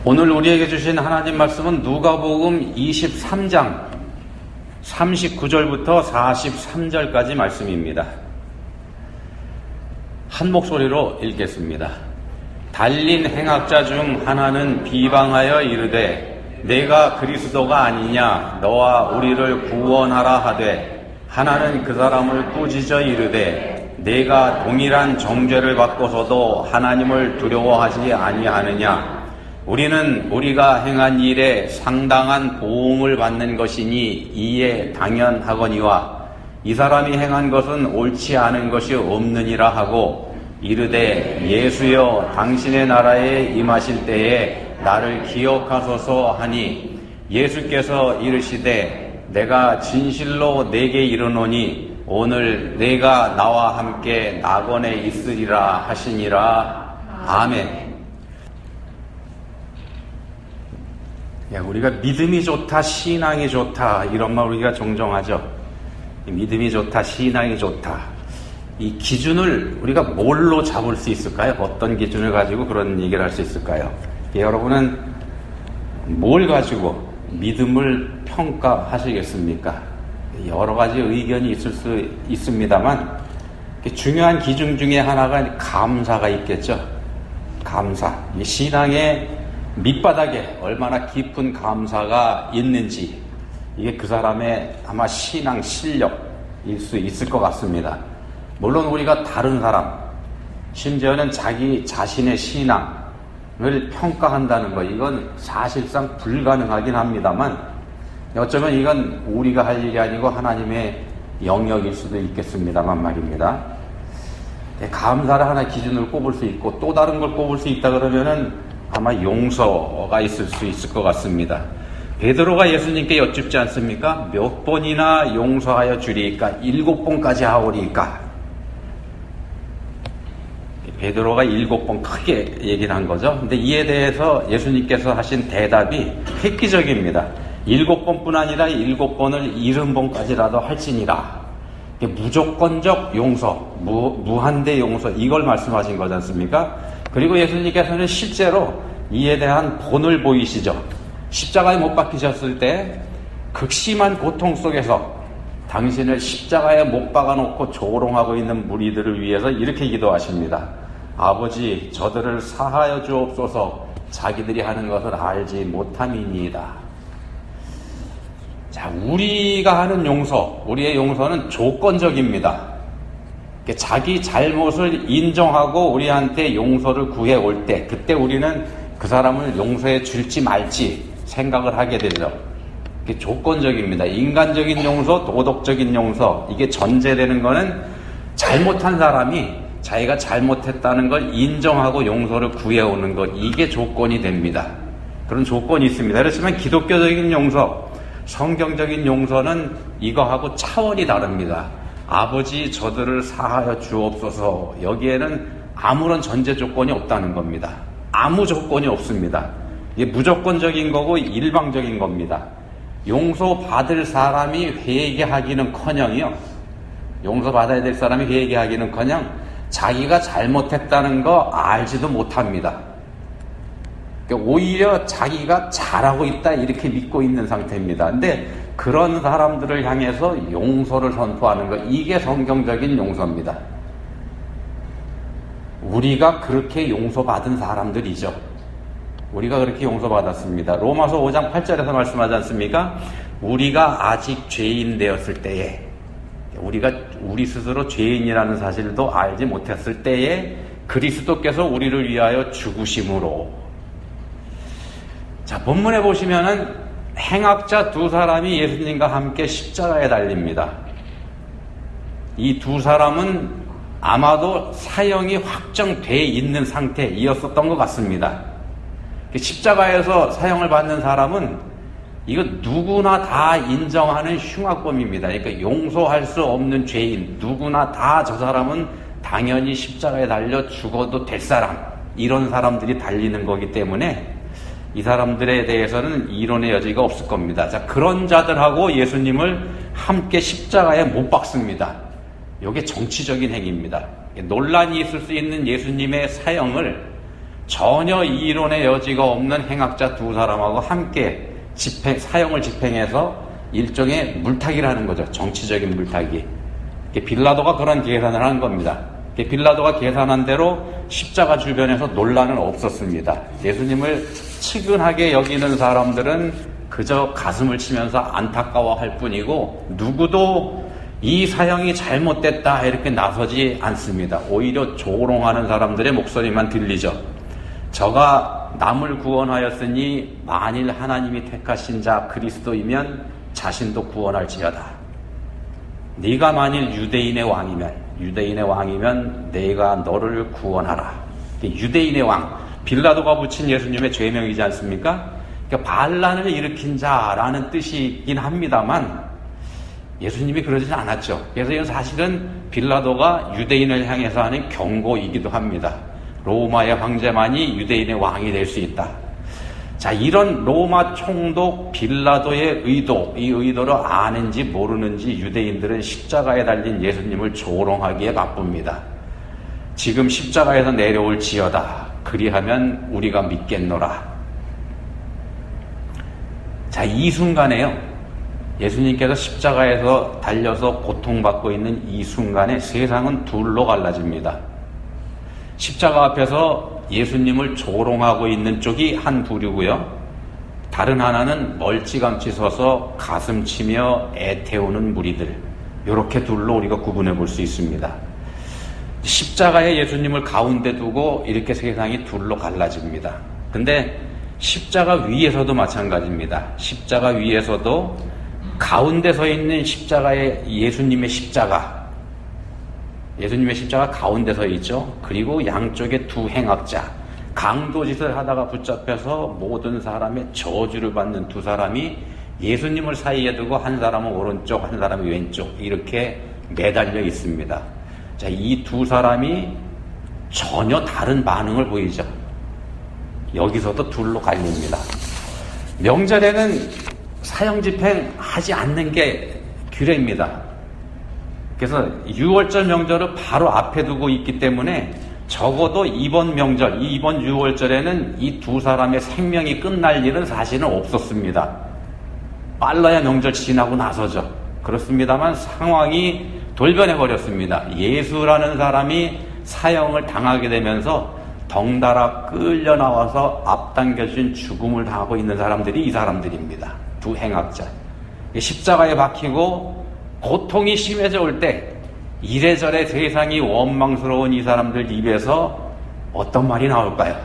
오늘 우리에게 주신 하나님 말씀은 누가복음 23장 39절부터 43절까지 말씀입니다. 한 목소리로 읽겠습니다. 달린 행악자 중 하나는 비방하여 이르되 내가 그리스도가 아니냐 너와 우리를 구원하라 하되, 하나는 그 사람을 꾸짖어 이르되 내가 동일한 정죄를 받고서도 하나님을 두려워하지 아니하느냐. 우리는 우리가 행한 일에 상당한 보응을 받는 것이니 이에 당연하거니와 이 사람이 행한 것은 옳지 않은 것이 없느니라 하고 이르되 예수여 당신의 나라에 임하실 때에 나를 기억하소서 하니, 예수께서 이르시되 내가 진실로 내게 이르노니 오늘 내가 나와 함께 낙원에 있으리라 하시니라. 아멘. 우리가 믿음이 좋다, 신앙이 좋다 이런 말 우리가 종종 하죠. 믿음이 좋다, 신앙이 좋다. 이 기준을 우리가 뭘로 잡을 수 있을까요? 어떤 기준을 가지고 그런 얘기를 할 수 있을까요? 여러분은 뭘 가지고 믿음을 평가하시겠습니까? 여러 가지 의견이 있을 수 있습니다만 중요한 기준 중에 하나가 감사가 있겠죠. 감사. 이 신앙의 밑바닥에 얼마나 깊은 감사가 있는지, 이게 그 사람의 아마 신앙 실력일 수 있을 것 같습니다. 물론 우리가 다른 사람, 심지어는 자기 자신의 신앙을 평가한다는 것, 이건 사실상 불가능하긴 합니다만 어쩌면 이건 우리가 할 일이 아니고 하나님의 영역일 수도 있겠습니다만 말입니다. 감사를 하나 기준으로 꼽을 수 있고 또 다른 걸 꼽을 수 있다 그러면은 아마 용서가 있을 수 있을 것 같습니다. 베드로가 예수님께 여쭙지 않습니까? 몇 번이나 용서하여 주리이까? 7번까지 하오리이까? 베드로가 7번 크게 얘기를 한 거죠. 근데 이에 대해서 예수님께서 하신 대답이 획기적입니다. 7번뿐 아니라 7번을 70번까지라도 할지니라. 무조건적 용서, 무한대 용서, 이걸 말씀하신 거지 않습니까? 그리고 예수님께서는 실제로 이에 대한 본을 보이시죠. 십자가에 못 박히셨을 때 극심한 고통 속에서 당신을 십자가에 못 박아놓고 조롱하고 있는 무리들을 위해서 이렇게 기도하십니다. 아버지, 저들을 사하여 주옵소서. 자기들이 하는 것을 알지 못함이니이다. 자, 우리가 하는 용서, 우리의 용서는 조건적입니다. 자기 잘못을 인정하고 우리한테 용서를 구해올 때, 그때 우리는 그 사람을 용서해 줄지 말지 생각을 하게 되죠. 이게 조건적입니다. 인간적인 용서, 도덕적인 용서, 이게 전제되는 거는 잘못한 사람이 자기가 잘못했다는 걸 인정하고 용서를 구해오는 것, 이게 조건이 됩니다. 그런 조건이 있습니다. 그렇지만 기독교적인 용서, 성경적인 용서는 이거하고 차원이 다릅니다. 아버지, 저들을 사하여 주옵소서. 여기에는 아무런 전제 조건이 없다는 겁니다. 아무 조건이 없습니다. 이게 무조건적인 거고 일방적인 겁니다. 용서받을 사람이 회개하기는커녕이요, 용서받아야 될 사람이 회개하기는커녕 자기가 잘못했다는 거 알지도 못합니다. 오히려 자기가 잘하고 있다 이렇게 믿고 있는 상태입니다. 근데 그런 사람들을 향해서 용서를 선포하는 것, 이게 성경적인 용서입니다. 우리가 그렇게 용서받은 사람들이죠. 우리가 그렇게 용서받았습니다. 로마서 5장 8절에서 말씀하지 않습니까? 우리가 아직 죄인 되었을 때에, 우리가 우리 스스로 죄인이라는 사실도 알지 못했을 때에 그리스도께서 우리를 위하여 죽으심으로. 자, 본문에 보시면은 행악자 두 사람이 예수님과 함께 십자가에 달립니다. 이 두 사람은 아마도 사형이 확정돼 있는 상태이었었던 것 같습니다. 십자가에서 사형을 받는 사람은 이거 누구나 다 인정하는 흉악범입니다. 그러니까 용서할 수 없는 죄인, 누구나 다 저 사람은 당연히 십자가에 달려 죽어도 될 사람, 이런 사람들이 달리는 거기 때문에 이 사람들에 대해서는 이론의 여지가 없을 겁니다. 자, 그런 자들하고 예수님을 함께 십자가에 못 박습니다. 이게 정치적인 행위입니다. 논란이 있을 수 있는 예수님의 사형을 전혀 이론의 여지가 없는 행악자 두 사람하고 함께 사형을 집행해서 일종의 물타기를 하는 거죠. 정치적인 물타기. 빌라도가 그런 계산을 한 겁니다. 빌라도가 계산한 대로 십자가 주변에서 논란은 없었습니다. 예수님을 측은하게 여기는 사람들은 그저 가슴을 치면서 안타까워할 뿐이고 누구도 이 사형이 잘못됐다 이렇게 나서지 않습니다. 오히려 조롱하는 사람들의 목소리만 들리죠. 저가 남을 구원하였으니 만일 하나님이 택하신 자 그리스도이면 자신도 구원할지어다. 네가 만일 유대인의 왕이면 내가 너를 구원하라. 유대인의 왕, 빌라도가 붙인 예수님의 죄명이지 않습니까? 그러니까 반란을 일으킨 자라는 뜻이긴 합니다만 예수님이 그러지는 않았죠. 그래서 이건 사실은 빌라도가 유대인을 향해서 하는 경고이기도 합니다. 로마의 황제만이 유대인의 왕이 될 수 있다. 자, 이런 로마 총독 빌라도의 의도, 이 의도를 아는지 모르는지 유대인들은 십자가에 달린 예수님을 조롱하기에 바쁩니다. 지금 십자가에서 내려올지어다. 그리하면 우리가 믿겠노라. 자, 이 순간에요. 예수님께서 십자가에서 달려서 고통받고 있는 이 순간에 세상은 둘로 갈라집니다. 십자가 앞에서 예수님을 조롱하고 있는 쪽이 한 부류고요. 다른 하나는 멀찌감치 서서 가슴치며 애태우는 무리들. 이렇게 둘로 우리가 구분해 볼 수 있습니다. 십자가에 예수님을 가운데 두고 이렇게 세상이 둘로 갈라집니다. 근데 십자가 위에서도 마찬가지입니다. 십자가 위에서도 가운데 서 있는 십자가의 예수님의 십자가 가운데 서 있죠. 그리고 양쪽에 두 행악자, 강도짓을 하다가 붙잡혀서 모든 사람의 저주를 받는 두 사람이 예수님을 사이에 두고 한 사람은 오른쪽, 한 사람은 왼쪽 이렇게 매달려 있습니다. 자, 이 두 사람이 전혀 다른 반응을 보이죠. 여기서도 둘로 갈립니다. 명절에는 사형 집행하지 않는 게 규례입니다. 그래서 6월절 명절을 바로 앞에 두고 있기 때문에 적어도 이번 6월절에는 이 두 사람의 생명이 끝날 일은 사실은 없었습니다. 빨라야 명절 지나고 나서죠. 그렇습니다만 상황이 돌변해 버렸습니다. 예수라는 사람이 사형을 당하게 되면서 덩달아 끌려 나와서 앞당겨진 죽음을 당하고 있는 사람들이 이 사람들입니다. 두 행악자. 십자가에 박히고 고통이 심해져 올 때 이래저래 세상이 원망스러운 이 사람들 입에서 어떤 말이 나올까요?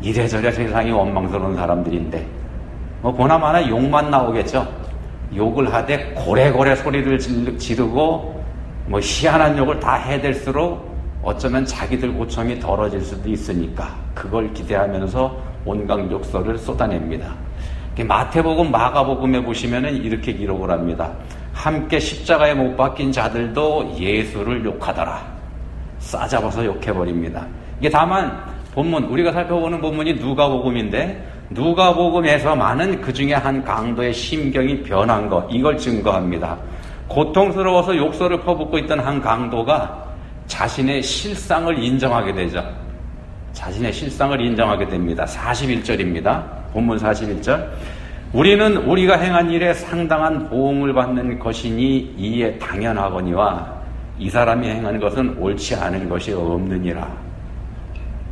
이래저래 세상이 원망스러운 사람들인데 보나마나 욕만 나오겠죠. 욕을 하되 고래고래 소리를 지르고 희한한 욕을 다 해댈수록 어쩌면 자기들 고통이 덜어질 수도 있으니까 그걸 기대하면서 온갖 욕설을 쏟아냅니다. 마태복음, 마가복음에 보시면은 이렇게 기록을 합니다. 함께 십자가에 못 박힌 자들도 예수를 욕하더라. 싸잡아서 욕해버립니다. 이게 다만 본문, 우리가 살펴보는 본문이 누가복음인데 누가복음에서만은 그 중에 한 강도의 심경이 변한 것, 이걸 증거합니다. 고통스러워서 욕설을 퍼붓고 있던 한 강도가 자신의 실상을 인정하게 되죠. 자신의 실상을 인정하게 됩니다. 41절입니다. 본문 41절. 우리는 우리가 행한 일에 상당한 보응을 받는 것이니 이에 당연하거니와 이 사람이 행한 것은 옳지 않은 것이 없느니라.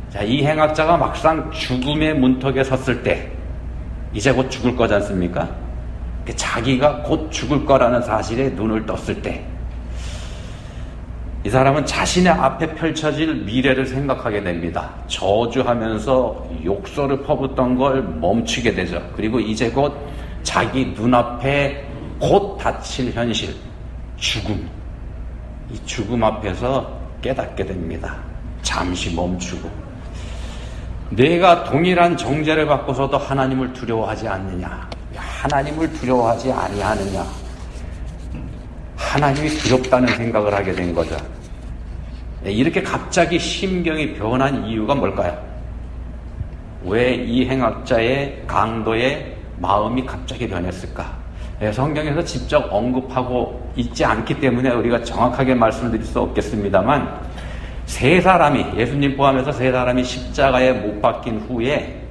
자, 이 행악자가 막상 죽음의 문턱에 섰을 때 이제 곧 죽을 거지 않습니까? 자기가 곧 죽을 거라는 사실에 눈을 떴을 때 이 사람은 자신의 앞에 펼쳐질 미래를 생각하게 됩니다. 저주하면서 욕설을 퍼붓던 걸 멈추게 되죠. 그리고 이제 곧 자기 눈앞에 곧 닥칠 현실, 죽음. 이 죽음 앞에서 깨닫게 됩니다. 잠시 멈추고. 내가 동일한 정죄를 받고서도 하나님을 두려워하지 않느냐? 하나님을 두려워하지 아니하느냐? 하나님이 두렵다는 생각을 하게 된 거죠. 이렇게 갑자기 심경이 변한 이유가 뭘까요? 왜 이 행악자의 강도의 마음이 갑자기 변했을까? 성경에서 직접 언급하고 있지 않기 때문에 우리가 정확하게 말씀드릴 수 없겠습니다만 세 사람이, 예수님 포함해서 세 사람이 십자가에 못 박힌 후에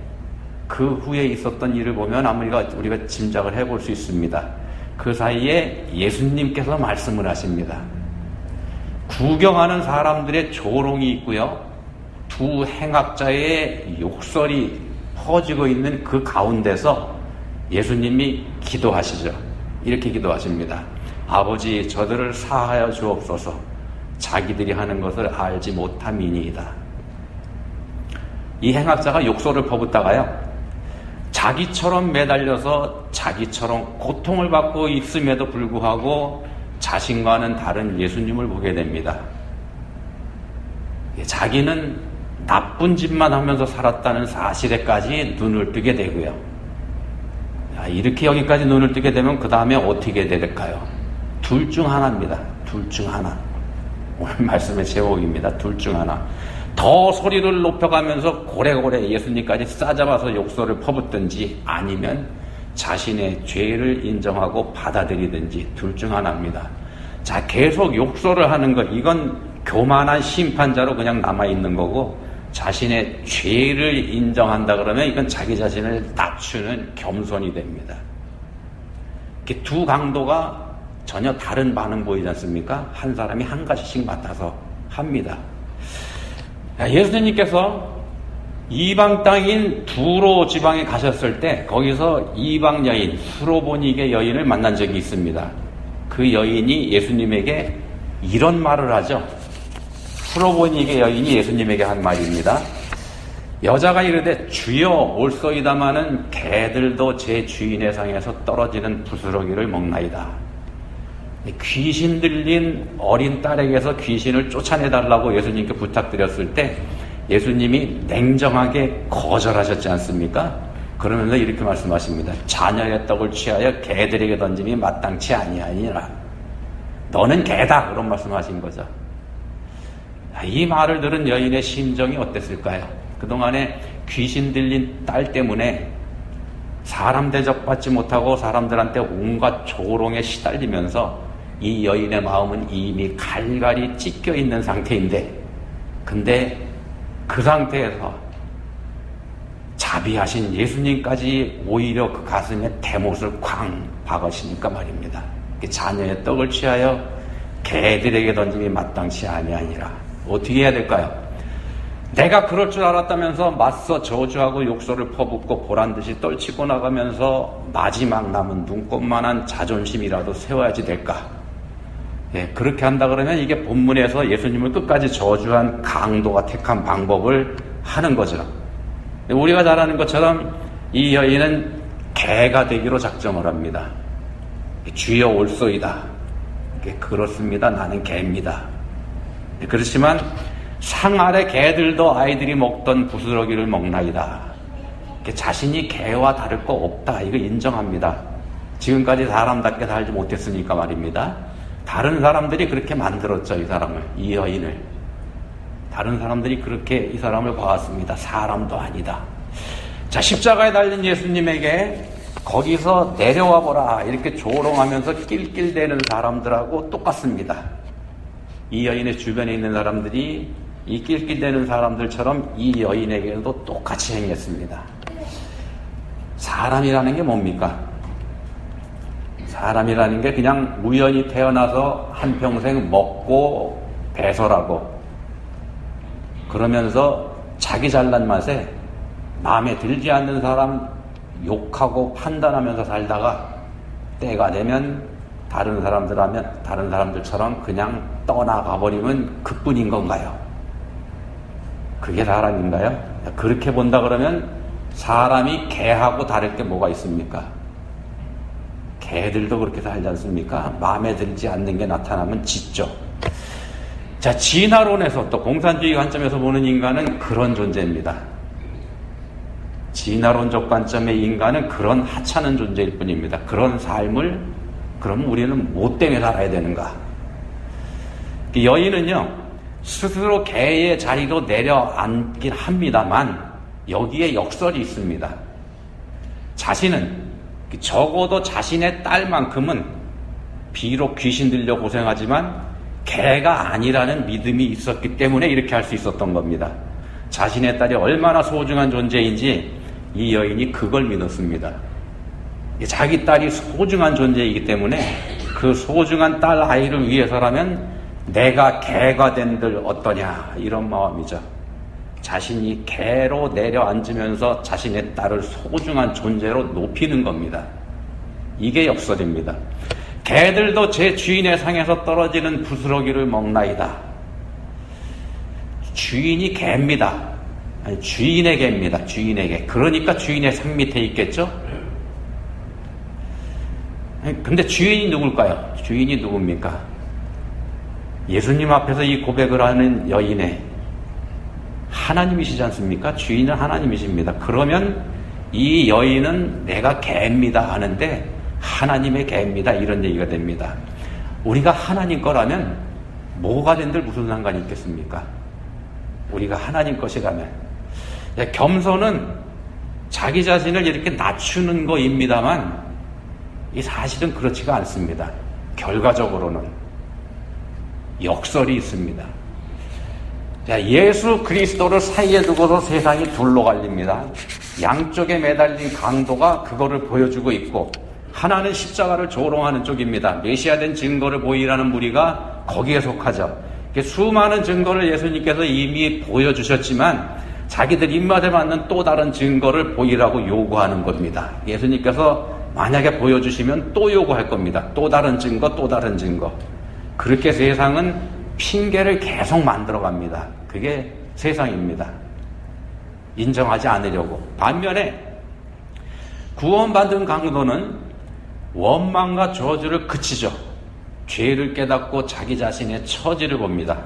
그 후에 있었던 일을 보면 아무리가 우리가 짐작을 해볼 수 있습니다. 그 사이에 예수님께서 말씀을 하십니다. 구경하는 사람들의 조롱이 있고요. 두 행악자의 욕설이 퍼지고 있는 그 가운데서 예수님이 기도하시죠. 이렇게 기도하십니다. 아버지, 저들을 사하여 주옵소서. 자기들이 하는 것을 알지 못함이니이다. 이 행악자가 욕설을 퍼붓다가요, 자기처럼 매달려서 자기처럼 고통을 받고 있음에도 불구하고 자신과는 다른 예수님을 보게 됩니다. 자기는 나쁜 짓만 하면서 살았다는 사실에까지 눈을 뜨게 되고요. 이렇게 여기까지 눈을 뜨게 되면 그 다음에 어떻게 될까요? 둘 중 하나입니다. 둘 중 하나. 오늘 말씀의 제목입니다. 둘 중 하나. 더 소리를 높여가면서 고래고래 예수님까지 싸잡아서 욕설을 퍼붓든지 아니면 자신의 죄를 인정하고 받아들이든지 둘 중 하나입니다. 자, 계속 욕설을 하는 것, 이건 교만한 심판자로 그냥 남아있는 거고, 자신의 죄를 인정한다 그러면 이건 자기 자신을 낮추는 겸손이 됩니다. 이렇게 두 강도가 전혀 다른 반응 보이지 않습니까? 한 사람이 한 가지씩 맡아서 합니다. 예수님께서 이방 땅인 두로 지방에 가셨을 때 거기서 이방 여인 수로보니게 여인을 만난 적이 있습니다. 그 여인이 예수님에게 이런 말을 하죠. 수로보니게 여인이 예수님에게 한 말입니다. 여자가 이르되 주여 올소이다마는 개들도 제 주인의 상에서 떨어지는 부스러기를 먹나이다. 귀신 들린 어린 딸에게서 귀신을 쫓아내달라고 예수님께 부탁드렸을 때 예수님이 냉정하게 거절하셨지 않습니까? 그러면서 이렇게 말씀하십니다. 자녀의 떡을 취하여 개들에게 던짐이 마땅치 아니하니라. 너는 개다. 그런 말씀하신 거죠. 이 말을 들은 여인의 심정이 어땠을까요? 그동안에 귀신 들린 딸 때문에 사람 대접받지 못하고 사람들한테 온갖 조롱에 시달리면서 이 여인의 마음은 이미 갈갈이 찢겨 있는 상태인데, 근데 그 상태에서 자비하신 예수님까지 오히려 그 가슴에 대못을 쾅 박으시니까 말입니다. 자녀의 떡을 취하여 개들에게 던짐이 마땅치 아니하니라. 어떻게 해야 될까요? 내가 그럴 줄 알았다면서 맞서 저주하고 욕설을 퍼붓고 보란듯이 떨치고 나가면서 마지막 남은 눈꼽만한 자존심이라도 세워야지 될까? 예, 그렇게 한다 그러면 이게 본문에서 예수님을 끝까지 저주한 강도가 택한 방법을 하는 거죠. 우리가 잘 아는 것처럼 이 여인은 개가 되기로 작정을 합니다. 주여 올소이다. 그렇습니다. 나는 개입니다. 그렇지만 상 아래 개들도 아이들이 먹던 부스러기를 먹나이다. 자신이 개와 다를 거 없다. 이거 인정합니다. 지금까지 사람답게 살지 못했으니까 말입니다. 다른 사람들이 그렇게 만들었죠. 이 사람을, 이 여인을. 다른 사람들이 그렇게 이 사람을 봐왔습니다. 사람도 아니다. 자, 십자가에 달린 예수님에게 거기서 내려와 보라 이렇게 조롱하면서 낄낄대는 사람들하고 똑같습니다. 이 여인의 주변에 있는 사람들이 이 낄낄대는 사람들처럼 이 여인에게도 똑같이 행했습니다. 사람이라는 게 뭡니까? 사람이라는 게 그냥 우연히 태어나서 한평생 먹고 배설하고 그러면서 자기 잘난 맛에 마음에 들지 않는 사람 욕하고 판단하면서 살다가 때가 되면 다른 사람들처럼 그냥 떠나가 버리면 그뿐인 건가요? 그게 사람인가요? 그렇게 본다 그러면 사람이 개하고 다를 게 뭐가 있습니까? 개들도 그렇게 살지 않습니까? 마음에 들지 않는 게 나타나면 짖죠. 자, 진화론에서 또 공산주의 관점에서 보는 인간은 그런 존재입니다. 진화론적 관점의 인간은 그런 하찮은 존재일 뿐입니다. 그런 삶을 그럼 우리는 뭐 때문에 살아야 되는가? 여인은요, 스스로 개의 자리로 내려앉긴 합니다만 여기에 역설이 있습니다. 자신은 적어도 자신의 딸만큼은 비록 귀신 들려 고생하지만 개가 아니라는 믿음이 있었기 때문에 이렇게 할 수 있었던 겁니다. 자신의 딸이 얼마나 소중한 존재인지 이 여인이 그걸 믿었습니다. 자기 딸이 소중한 존재이기 때문에 그 소중한 딸 아이를 위해서라면 내가 개가 된들 어떠냐, 이런 마음이죠. 자신이 개로 내려앉으면서 자신의 딸을 소중한 존재로 높이는 겁니다. 이게 역설입니다. 개들도 제 주인의 상에서 떨어지는 부스러기를 먹나이다. 주인이 개입니다. 아니, 주인의 개입니다. 주인의 개. 그러니까 주인의 상 밑에 있겠죠? 근데 주인이 누굴까요? 주인이 누굽니까? 예수님 앞에서 이 고백을 하는 여인의 하나님이시지 않습니까? 주인은 하나님이십니다. 그러면 이 여인은 내가 개입니다 하는데 하나님의 개입니다, 이런 얘기가 됩니다. 우리가 하나님 거라면 뭐가 된들 무슨 상관이 있겠습니까? 우리가 하나님 것이라면. 겸손은 자기 자신을 이렇게 낮추는 거입니다만 이 사실은 그렇지가 않습니다. 결과적으로는 역설이 있습니다. 예수 그리스도를 사이에 두고서 세상이 둘로 갈립니다. 양쪽에 매달린 강도가 그거를 보여주고 있고, 하나는 십자가를 조롱하는 쪽입니다. 메시아된 증거를 보이라는 무리가 거기에 속하죠. 수많은 증거를 예수님께서 이미 보여주셨지만 자기들 입맛에 맞는 또 다른 증거를 보이라고 요구하는 겁니다. 예수님께서 만약에 보여주시면 또 요구할 겁니다. 또 다른 증거, 또 다른 증거. 그렇게 세상은 핑계를 계속 만들어갑니다. 그게 세상입니다. 인정하지 않으려고. 반면에 구원받은 강도는 원망과 저주를 그치죠. 죄를 깨닫고 자기 자신의 처지를 봅니다.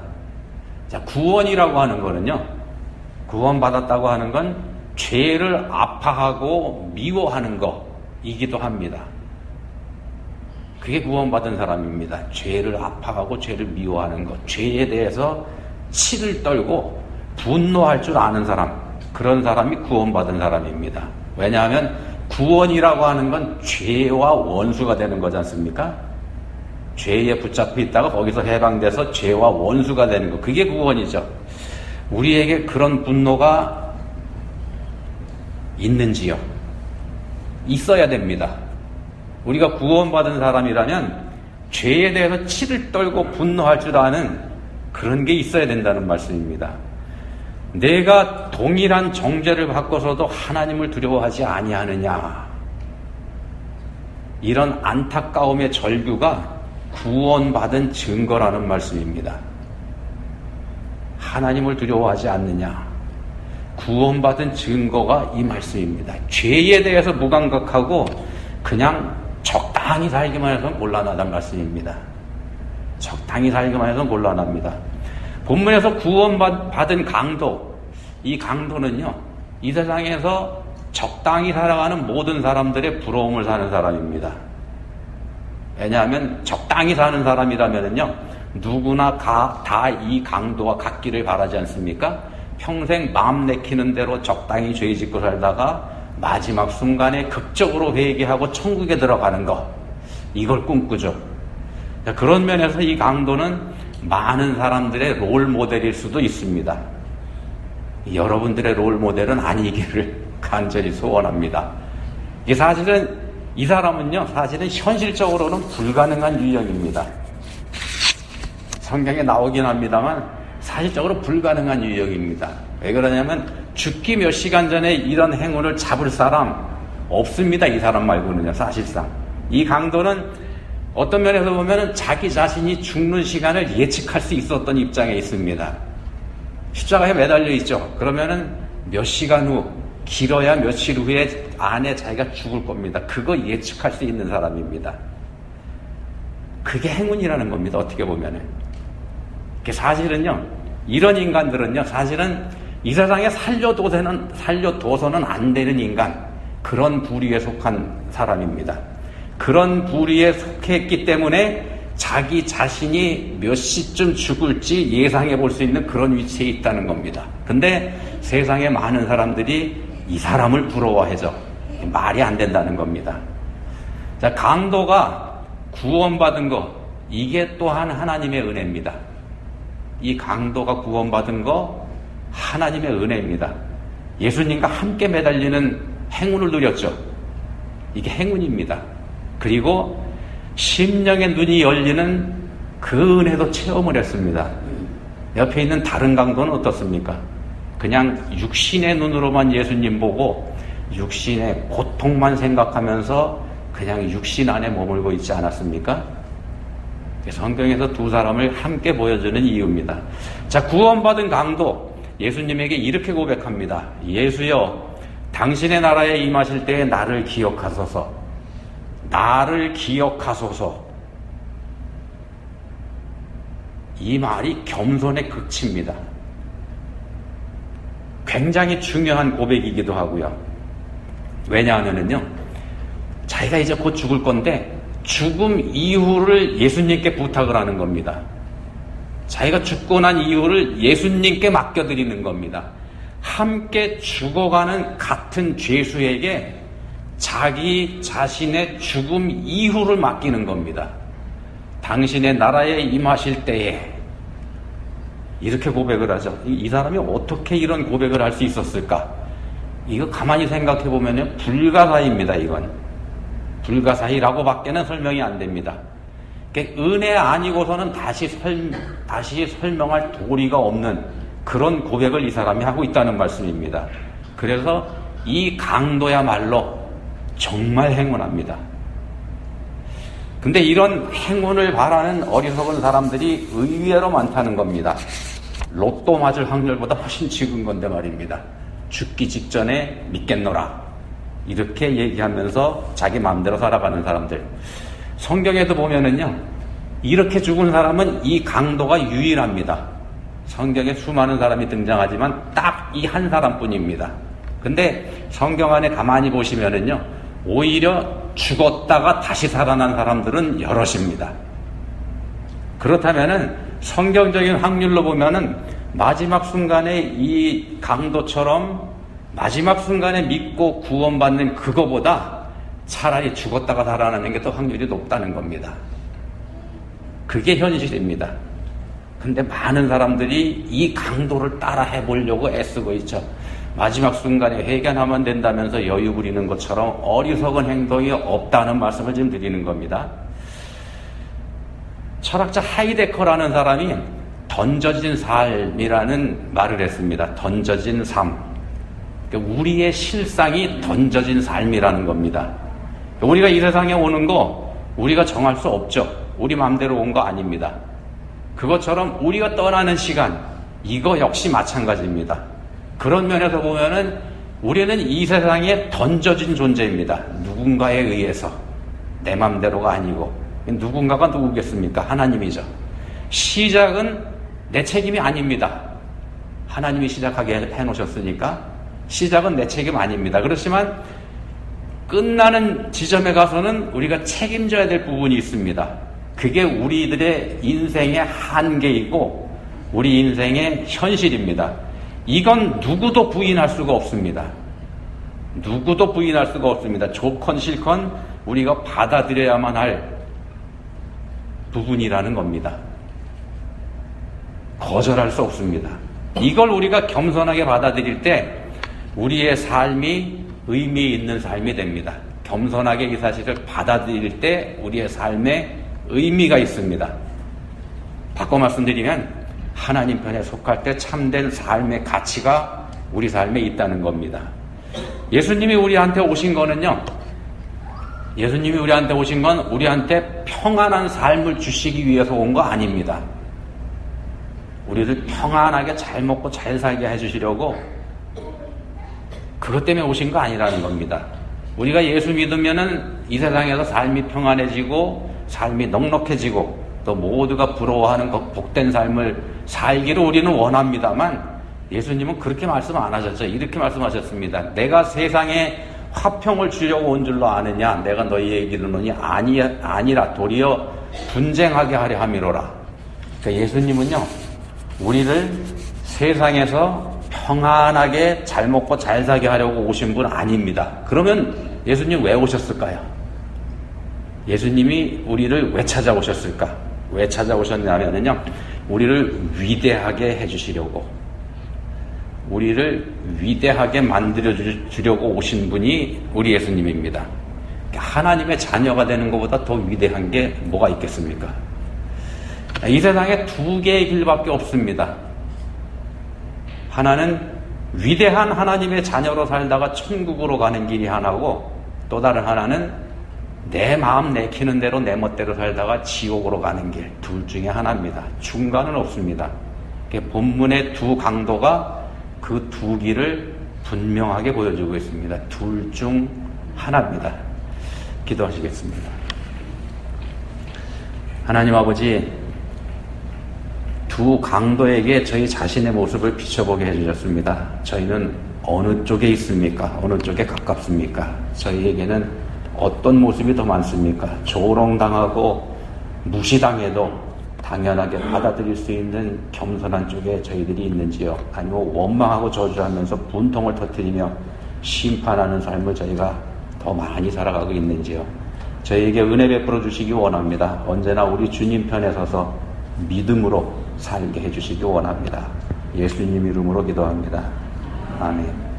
자, 구원이라고 하는 거는요, 구원받았다고 하는 건 죄를 아파하고 미워하는 거이기도 합니다. 그게 구원받은 사람입니다. 죄를 아파하고 죄를 미워하는 것, 죄에 대해서 치를 떨고 분노할 줄 아는 사람, 그런 사람이 구원받은 사람입니다. 왜냐하면 구원이라고 하는 건 죄와 원수가 되는 거지 않습니까? 죄에 붙잡혀 있다가 거기서 해방돼서 죄와 원수가 되는 거, 그게 구원이죠. 우리에게 그런 분노가 있는지요? 있어야 됩니다. 우리가 구원받은 사람이라면 죄에 대해서 치를 떨고 분노할 줄 아는 그런 게 있어야 된다는 말씀입니다. 내가 동일한 정죄를 받고서도 하나님을 두려워하지 아니하느냐, 이런 안타까움의 절규가 구원받은 증거라는 말씀입니다. 하나님을 두려워하지 않느냐, 구원받은 증거가 이 말씀입니다. 죄에 대해서 무감각하고 그냥 적당히 살기만 해서 곤란하다는 말씀입니다. 적당히 살기만 해서 곤란합니다. 본문에서 구원받은 강도, 이 강도는요, 이 세상에서 적당히 살아가는 모든 사람들의 부러움을 사는 사람입니다. 왜냐하면 적당히 사는 사람이라면요, 누구나 다 이 강도와 같기를 바라지 않습니까? 평생 마음 내키는 대로 적당히 죄 짓고 살다가 마지막 순간에 극적으로 회개하고 천국에 들어가는 것, 이걸 꿈꾸죠. 그런 면에서 이 강도는 많은 사람들의 롤 모델일 수도 있습니다. 여러분들의 롤 모델은 아니기를 간절히 소원합니다. 이 사람은요, 사실은 현실적으로는 불가능한 유형입니다. 성경에 나오긴 합니다만 사실적으로 불가능한 유형입니다. 왜 그러냐면 죽기 몇 시간 전에 이런 행운을 잡을 사람 없습니다. 이 사람 말고는요, 사실상. 이 강도는 어떤 면에서 보면 자기 자신이 죽는 시간을 예측할 수 있었던 입장에 있습니다. 십자가에 매달려 있죠. 그러면은 몇 시간 후, 길어야 며칠 후에 안에 자기가 죽을 겁니다. 그거 예측할 수 있는 사람입니다. 그게 행운이라는 겁니다. 어떻게 보면은. 사실은요, 이런 인간들은요, 사실은 이 세상에 살려둬서는 안 되는 인간, 그런 부류에 속한 사람입니다. 그런 부류에 속했기 때문에 자기 자신이 몇 시쯤 죽을지 예상해 볼 수 있는 그런 위치에 있다는 겁니다. 근데 세상에 많은 사람들이 이 사람을 부러워해죠. 말이 안 된다는 겁니다. 자, 강도가 구원받은 거, 이게 또한 하나님의 은혜입니다. 이 강도가 구원받은 거 하나님의 은혜입니다. 예수님과 함께 매달리는 행운을 누렸죠. 이게 행운입니다. 그리고 심령의 눈이 열리는 그 은혜도 체험을 했습니다. 옆에 있는 다른 강도는 어떻습니까? 그냥 육신의 눈으로만 예수님 보고 육신의 고통만 생각하면서 그냥 육신 안에 머물고 있지 않았습니까? 성경에서 두 사람을 함께 보여주는 이유입니다. 자, 구원받은 강도 예수님에게 이렇게 고백합니다. 예수여, 당신의 나라에 임하실 때에 나를 기억하소서. 나를 기억하소서. 이 말이 겸손의 극치입니다. 굉장히 중요한 고백이기도 하고요. 왜냐하면요, 자기가 이제 곧 죽을 건데 죽음 이후를 예수님께 부탁을 하는 겁니다. 자기가 죽고 난 이후를 예수님께 맡겨드리는 겁니다. 함께 죽어가는 같은 죄수에게 자기 자신의 죽음 이후를 맡기는 겁니다. 당신의 나라에 임하실 때에, 이렇게 고백을 하죠. 이 사람이 어떻게 이런 고백을 할 수 있었을까? 이거 가만히 생각해 보면요, 불가사의입니다. 이건 불가사의라고 밖에는 설명이 안 됩니다. 은혜 아니고서는 다시 설명할 도리가 없는 그런 고백을 이 사람이 하고 있다는 말씀입니다. 그래서 이 강도야말로 정말 행운합니다. 근데 이런 행운을 바라는 어리석은 사람들이 의외로 많다는 겁니다. 로또 맞을 확률보다 훨씬 적은 건데 말입니다. 죽기 직전에 믿겠노라, 이렇게 얘기하면서 자기 마음대로 살아가는 사람들. 성경에도 보면은요, 이렇게 죽은 사람은 이 강도가 유일합니다. 성경에 수많은 사람이 등장하지만 딱 이 한 사람뿐입니다. 근데 성경 안에 가만히 보시면은요, 오히려 죽었다가 다시 살아난 사람들은 여럿입니다. 그렇다면은 성경적인 확률로 보면은 마지막 순간에 이 강도처럼 마지막 순간에 믿고 구원받는 그거보다 차라리 죽었다가 살아나는 게 더 확률이 높다는 겁니다. 그게 현실입니다. 근데 많은 사람들이 이 강도를 따라 해보려고 애쓰고 있죠. 마지막 순간에 회개하면 된다면서 여유 부리는 것처럼 어리석은 행동이 없다는 말씀을 지금 드리는 겁니다. 철학자 하이데커라는 사람이 던져진 삶이라는 말을 했습니다. 던져진 삶. 우리의 실상이 던져진 삶이라는 겁니다. 우리가 이 세상에 오는 거 우리가 정할 수 없죠. 우리 마음대로 온 거 아닙니다. 그것처럼 우리가 떠나는 시간, 이거 역시 마찬가지입니다. 그런 면에서 보면은 우리는 이 세상에 던져진 존재입니다. 누군가에 의해서. 내 마음대로가 아니고. 누군가가 누구겠습니까? 하나님이죠. 시작은 내 책임이 아닙니다. 하나님이 시작하게 해놓으셨으니까 시작은 내 책임 아닙니다. 그렇지만 끝나는 지점에 가서는 우리가 책임져야 될 부분이 있습니다. 그게 우리들의 인생의 한계이고 우리 인생의 현실입니다. 이건 누구도 부인할 수가 없습니다. 누구도 부인할 수가 없습니다. 좋건 싫건 우리가 받아들여야만 할 부분이라는 겁니다. 거절할 수 없습니다. 이걸 우리가 겸손하게 받아들일 때 우리의 삶이 의미 있는 삶이 됩니다. 겸손하게 이 사실을 받아들일 때 우리의 삶에 의미가 있습니다. 바꿔 말씀드리면 하나님 편에 속할 때 참된 삶의 가치가 우리 삶에 있다는 겁니다. 예수님이 우리한테 오신 거는요, 예수님이 우리한테 오신 건 우리한테 평안한 삶을 주시기 위해서 온 거 아닙니다. 우리를 평안하게 잘 먹고 잘 살게 해주시려고 그것 때문에 오신 거 아니라는 겁니다. 우리가 예수 믿으면은 이 세상에서 삶이 평안해지고 삶이 넉넉해지고 또 모두가 부러워하는 그 복된 삶을 살기를 우리는 원합니다만 예수님은 그렇게 말씀 안 하셨죠. 이렇게 말씀하셨습니다. 내가 세상에 화평을 주려고 온 줄로 아느냐? 내가 너희에게 이르노니 아니라 도리어 분쟁하게 하려 함이로라. 그러니까 예수님은요, 우리를 세상에서 평안하게 잘 먹고 잘 살게 하려고 오신 분 아닙니다. 그러면 예수님 왜 오셨을까요? 예수님이 우리를 왜 찾아오셨을까? 왜 찾아오셨냐면요, 우리를 위대하게 해주시려고, 우리를 위대하게 만들어 주려고 오신 분이 우리 예수님입니다. 하나님의 자녀가 되는 것보다 더 위대한 게 뭐가 있겠습니까? 이 세상에 두 개의 길밖에 없습니다. 하나는 위대한 하나님의 자녀로 살다가 천국으로 가는 길이 하나고, 또 다른 하나는 내 마음 내키는 대로 내 멋대로 살다가 지옥으로 가는 길, 둘 중에 하나입니다. 중간은 없습니다. 본문의 두 강도가 그 두 길을 분명하게 보여주고 있습니다. 둘 중 하나입니다. 기도하시겠습니다. 하나님 아버지, 두 강도에게 저희 자신의 모습을 비춰보게 해주셨습니다. 저희는 어느 쪽에 있습니까? 어느 쪽에 가깝습니까? 저희에게는 어떤 모습이 더 많습니까? 조롱당하고 무시당해도 당연하게 받아들일 수 있는 겸손한 쪽에 저희들이 있는지요? 아니면 원망하고 저주하면서 분통을 터뜨리며 심판하는 삶을 저희가 더 많이 살아가고 있는지요? 저희에게 은혜 베풀어 주시기 원합니다. 언제나 우리 주님 편에 서서 믿음으로 살게 해주시기 원합니다. 예수님 이름으로 기도합니다. 아멘.